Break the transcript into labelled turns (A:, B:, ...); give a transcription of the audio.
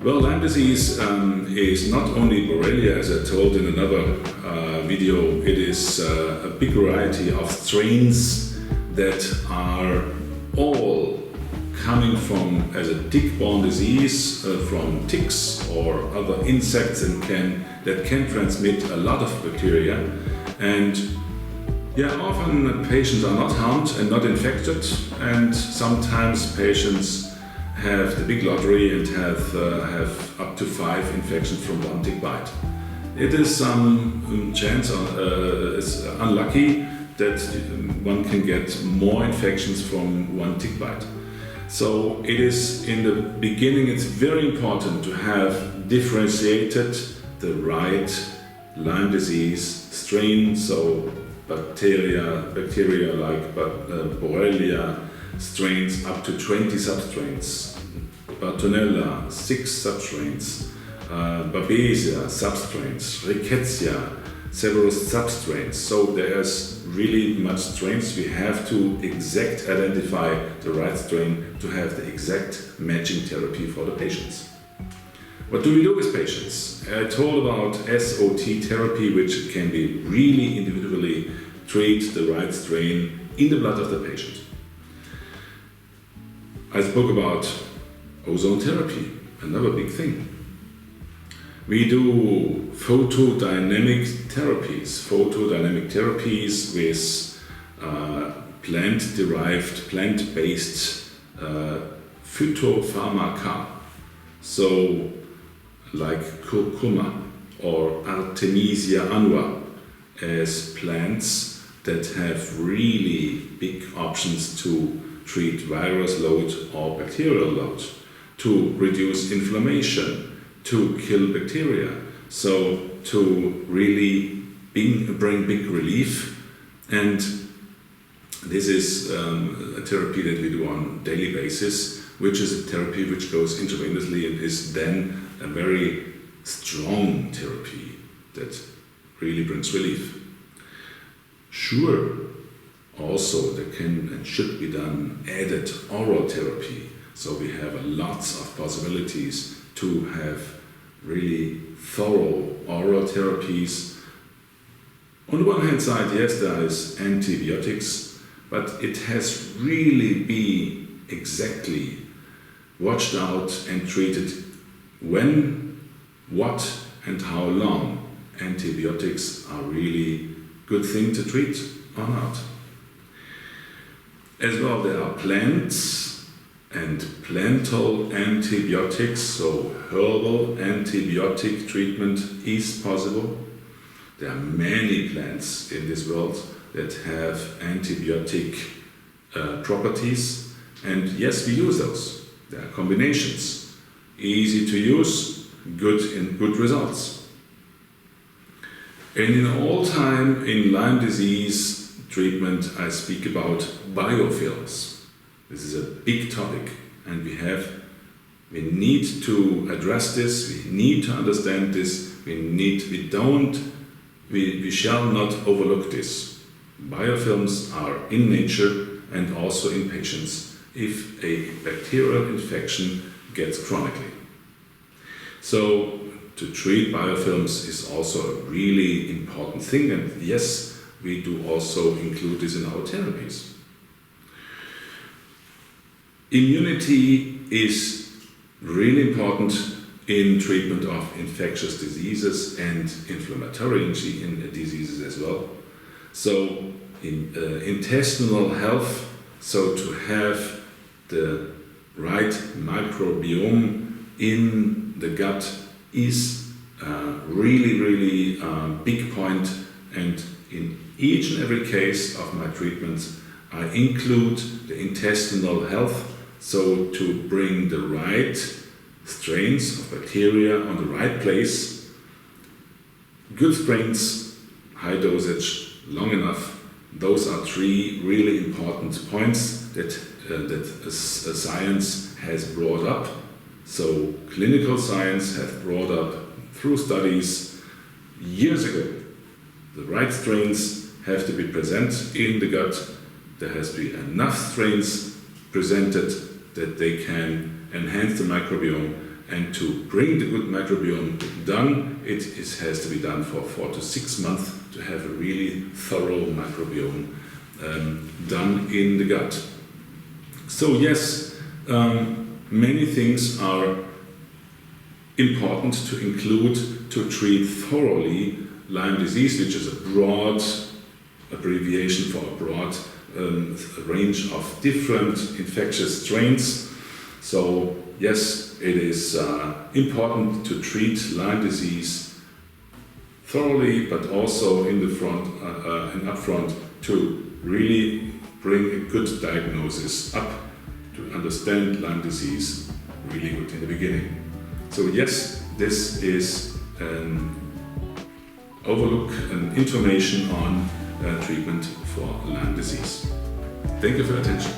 A: Well, Lyme disease is not only Borrelia, as I told in another video. It is a big variety of strains that are all coming from as a tick-borne disease from ticks or other insects that can transmit a lot of bacteria. And often patients are not harmed and not infected, and sometimes patients have the big lottery and have up to 5 infections from one tick bite. It is some chance, it's unlucky that one can get more infections from one tick bite. So it is in the beginning, it's very important to have differentiated the right Lyme disease strain, so bacteria like Borrelia strains up to 20 substrains, Bartonella 6 substrains, Babesia substrains, Rickettsia several substrains. So there's really much strains. We have to identify the right strain to have the exact matching therapy for the patients. What do we do with patients? I told about SOT therapy, which can be really individually treat the right strain in the blood of the patient. I spoke about ozone therapy, another big thing. We do photodynamic therapies with plant-based phytopharmaca, so like curcuma or Artemisia annua, as plants that have really big options to treat virus load or bacterial load, to reduce inflammation, to kill bacteria, so to really bring big relief. And this is a therapy that we do on a daily basis, which is a therapy which goes intravenously and is then a very strong therapy that really brings relief. Sure, also there can and should be done added oral therapy, so we have lots of possibilities to have really thorough oral therapies. On the one hand side, yes, there is antibiotics, but it has really been exactly watched out and treated when, what and how long antibiotics are really good thing to treat or not. As well, there are plants and plantal antibiotics, so herbal antibiotic treatment is possible. There are many plants in this world that have antibiotic properties, and yes, we use those. There are combinations, easy to use, good results. And in all time in Lyme disease treatment, I speak about biofilms. This is a big topic, and we need to address this. We need to understand this. We shall not overlook this. Biofilms are in nature and also in patients if a bacterial infection gets chronically. So to treat biofilms is also a really important thing, and yes, we do also include this in our therapies. Immunity is really important in treatment of infectious diseases and inflammatory diseases as well. So in intestinal health, so to have the right microbiome in the gut is really big point, and in each and every case of my treatments I include the intestinal health, so to bring the right strains of bacteria on the right place, good strains, high dosage, long enough. Those are 3 really important points that science has brought up. So clinical science has brought up through studies years ago. The right strains have to be present in the gut. There has to be enough strains presented that they can enhance the microbiome And to bring the good microbiome done, it has to be done for 4 to 6 months to have a really thorough microbiome done in the gut. So yes, many things are important to include to treat thoroughly Lyme disease, which is a broad abbreviation for a broad range of different infectious strains. So yes, it is important to treat Lyme disease thoroughly, but also in the front and upfront to really bring a good diagnosis up to understand Lyme disease really good in the beginning. So yes, this is an overlook and information on treatment for Lyme disease. Thank you for your attention.